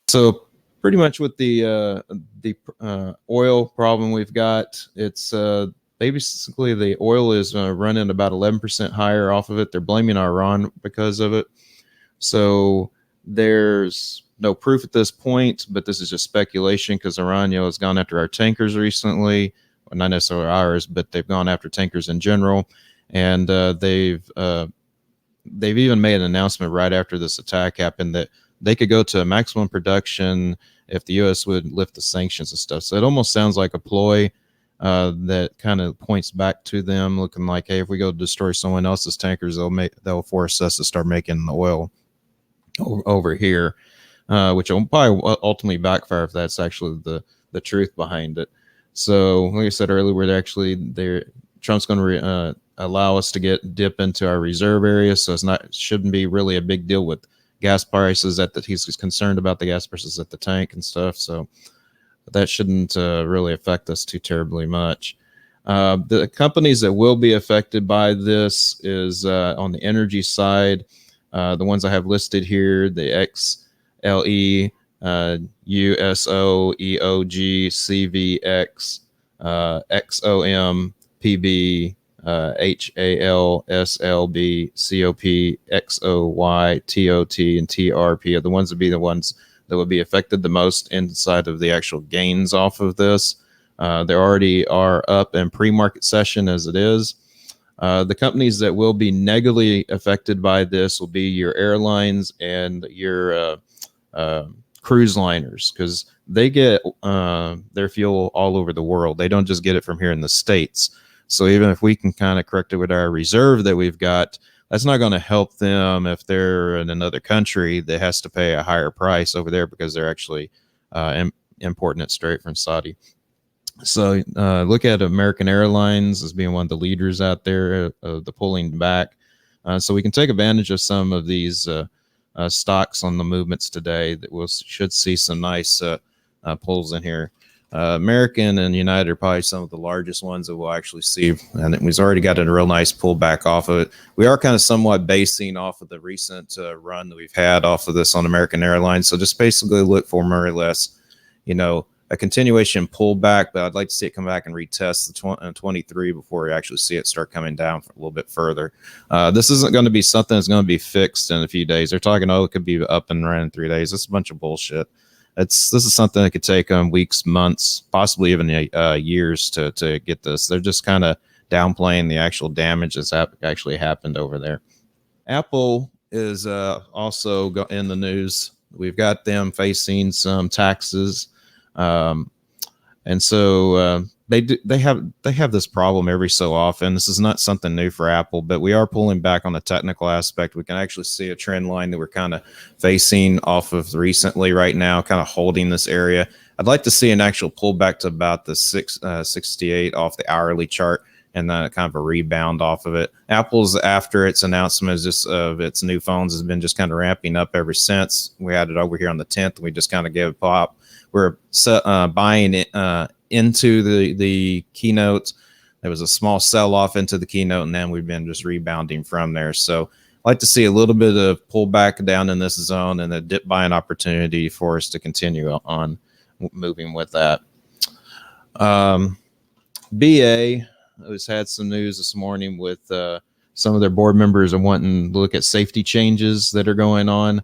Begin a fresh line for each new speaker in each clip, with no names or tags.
So pretty much with the oil problem we've got, it's basically the oil is running about 11% higher off of it. They're blaming Iran because of it. So there's no proof at this point, but this is just speculation because Iran, has gone after our tankers recently. Well, not necessarily ours, but they've gone after tankers in general, and they've even made an announcement right after this attack happened that they could go to maximum production if the U.S. would lift the sanctions and stuff. So it almost sounds like a ploy that kind of points back to them, looking like, hey, if we go destroy someone else's tankers, they'll force us to start making the oil over here, which will probably ultimately backfire if that's actually the truth behind it. So, like I said earlier, Trump's going to allow us to dip into our reserve area, so shouldn't be really a big deal with gas prices he's concerned about the gas prices at the tank and stuff. So that shouldn't really affect us too terribly much. The companies that will be affected by this is on the energy side. The ones I have listed here, the XLE, USO, EOG, CVX, XOM, PB, HAL, SLB, COP, XOY, TOT, and TRP are the ones that would be affected the most inside of the actual gains off of this. They already are up in pre-market session as it is. The companies that will be negatively affected by this will be your airlines and your cruise liners, because they get their fuel all over the world. They don't just get it from here in the States. So even if we can kind of correct it with our reserve that we've got, that's not going to help them if they're in another country that has to pay a higher price over there because they're actually importing it straight from Saudi. So look at American Airlines as being one of the leaders out there of the pulling back. So we can take advantage of some of these stocks on the movements today that should see some nice pulls in here. American and United are probably some of the largest ones that we'll actually see, and we've already got a real nice pullback off of it. We are kind of somewhat basing off of the recent run that we've had off of this on American Airlines. So just basically look for more or less, a continuation pullback, but I'd like to see it come back and retest the 23 before we actually see it start coming down a little bit further. This isn't going to be something that's going to be fixed in a few days. They're talking, it could be up and running in 3 days. That's a bunch of bullshit. This is something that could take weeks, months, possibly even years to get this. They're just kind of downplaying the actual damage that's actually happened over there. Apple is also in the news. We've got them facing some taxes. And so they have this problem every so often. This is not something new for Apple, but we are pulling back on the technical aspect. We can actually see a trend line that we're kind of facing off of recently right now, kind of holding this area. I'd like to see an actual pullback to about the 68 off the hourly chart, and then kind of a rebound off of it. Apple's, after its announcement of its new phones, has been just kind of ramping up ever since. We had it over here on the 10th. We just kind of gave a pop. We're buying it into the keynote. There was a small sell-off into the keynote, and then we've been just rebounding from there. So I'd like to see a little bit of pullback down in this zone and a dip buying opportunity for us to continue on moving with that. BA has had some news this morning with some of their board members are wanting to look at safety changes that are going on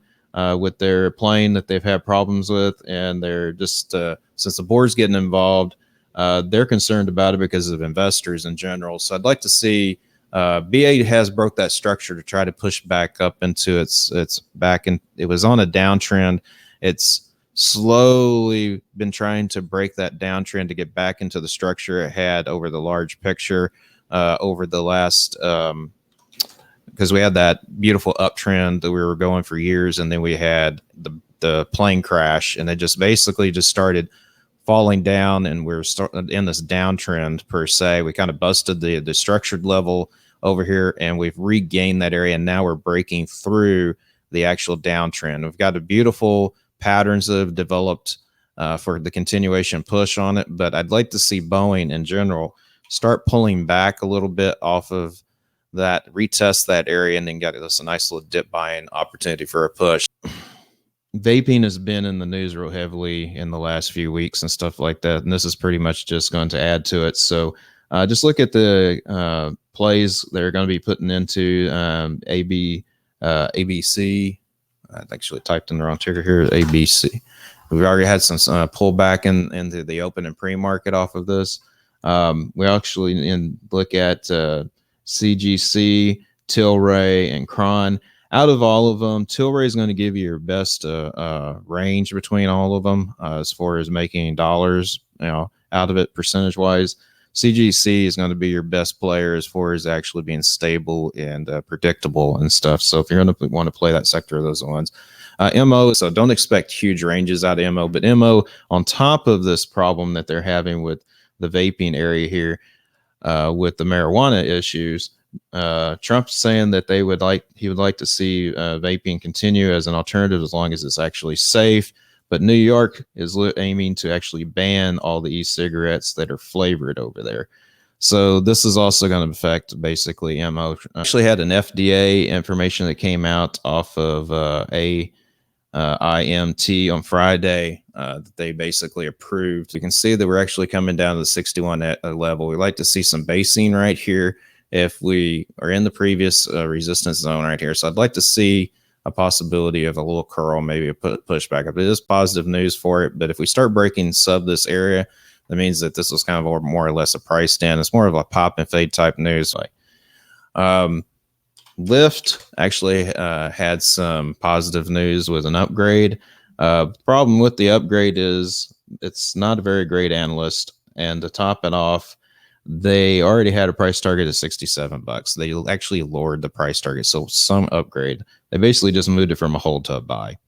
with their plane that they've had problems with, and they're just since the board's getting involved, they're concerned about it because of investors in general. So I'd like to see BA has broke that structure to try to push back up into its back, and it was on a downtrend. It's slowly been trying to break that downtrend to get back into the structure it had over the large picture over the last because we had that beautiful uptrend that we were going for years, and then we had the plane crash, and it just basically just started falling down, and we're in this downtrend per se. We kind of busted the structured level over here, and we've regained that area, and now we're breaking through the actual downtrend. We've got a beautiful patterns that have developed for the continuation push on it, but I'd like to see Boeing in general start pulling back a little bit off of that, retest that area, and then get us a nice little dip buying opportunity for a push. vaping has been in the news real heavily in the last few weeks and stuff like that, and this is pretty much just going to add to it. So just look at the plays they're going to be putting into ABC. I actually typed in the wrong ticker here. ABC. We've already had some pullback into the open and pre-market off of this. We actually look at CGC, Tilray, and Cron. Out of all of them, Tilray is going to give you your best range between all of them as far as making dollars, out of it percentage wise. CGC is going to be your best player as far as actually being stable and predictable and stuff. So if you're going to want to play that sector of those ones, MO. So don't expect huge ranges out of MO, but MO on top of this problem that they're having with the vaping area here, with the marijuana issues. Trump's saying that he would like to see vaping continue as an alternative as long as it's actually safe. But New York is aiming to actually ban all the e-cigarettes that are flavored over there. So this is also going to affect basically MO. Actually had an FDA information that came out off of IMT on Friday that they basically approved. You can see that we're actually coming down to the 61 level. We like to see some basing right here if we are in the previous resistance zone right here. So I'd like to see a possibility of a little curl, maybe a push back up. It is positive news for it, but if we start breaking sub this area, that means that this was kind of more or less a price stand. It's more of a pop and fade type news. Lyft actually had some positive news with an upgrade. The problem with the upgrade is it's not a very great analyst, and to top it off, they already had a price target of $67. They actually lowered the price target, so some upgrade. They basically just moved it from a hold to a buy.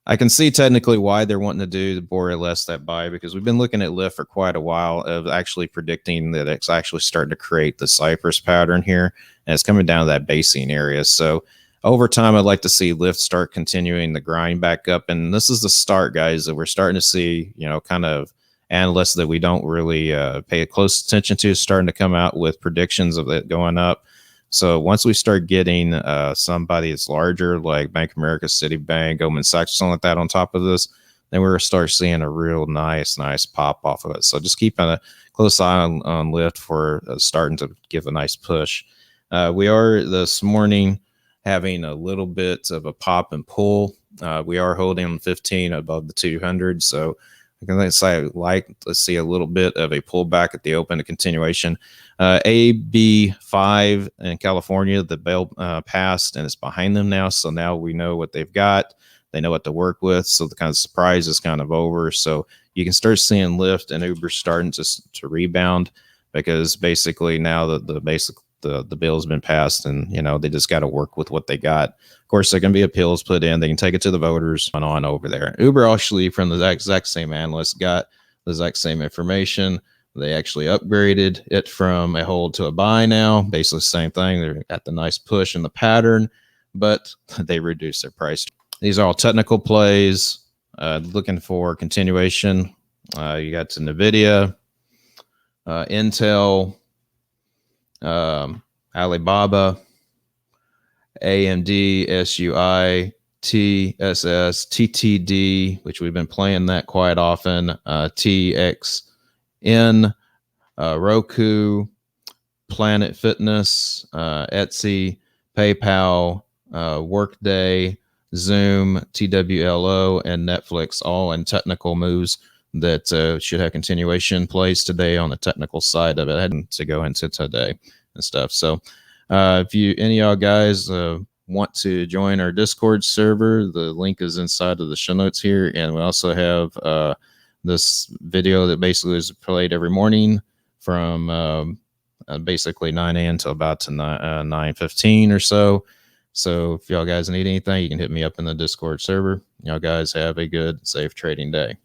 I can see technically why they're wanting to do more or less that buy, because we've been looking at Lyft for quite a while of actually predicting that it's actually starting to create the Cypress pattern here, and it's coming down to that basing area. So over time, I'd like to see Lyft start continuing the grind back up, and this is the start, guys, that we're starting to see, kind of analysts that we don't really pay close attention to starting to come out with predictions of it going up. So once we start getting somebody that's larger, like Bank of America, Citibank, Goldman Sachs, something like that on top of this, then we're going to start seeing a real nice pop off of it. So just keep a close eye on Lyft for starting to give a nice push. We are this morning having a little bit of a pop and pull. We are holding on 15 above the 200. So let's see a little bit of a pullback at the open, a continuation. AB5 in California, the bell passed and it's behind them now. So now we know what they've got. They know what to work with. So the kind of surprise is kind of over. So you can start seeing Lyft and Uber starting to rebound, because basically now the bill's been passed, and they just got to work with what they got. Of course, there can be appeals put in. They can take it to the voters on over there. Uber actually, from the exact same analyst, got the exact same information. They actually upgraded it from a hold to a buy now. Basically the same thing. They're at the nice push in the pattern, but they reduced their price. These are all technical plays. Looking for continuation. You got to NVIDIA, Intel, Alibaba, AMD, SUI, TSS, TTD, which we've been playing that quite often, TXN, Roku, Planet Fitness, Etsy, PayPal, Workday, Zoom, TWLO, and Netflix, all in technical moves that should have continuation plays today on the technical side of it. I had to go into today and stuff. So if any of y'all guys want to join our Discord server, the link is inside of the show notes here. And we also have this video that basically is played every morning from basically 9 a.m. to about 9:15 or so. So if y'all guys need anything, you can hit me up in the Discord server. Y'all guys have a good, safe trading day.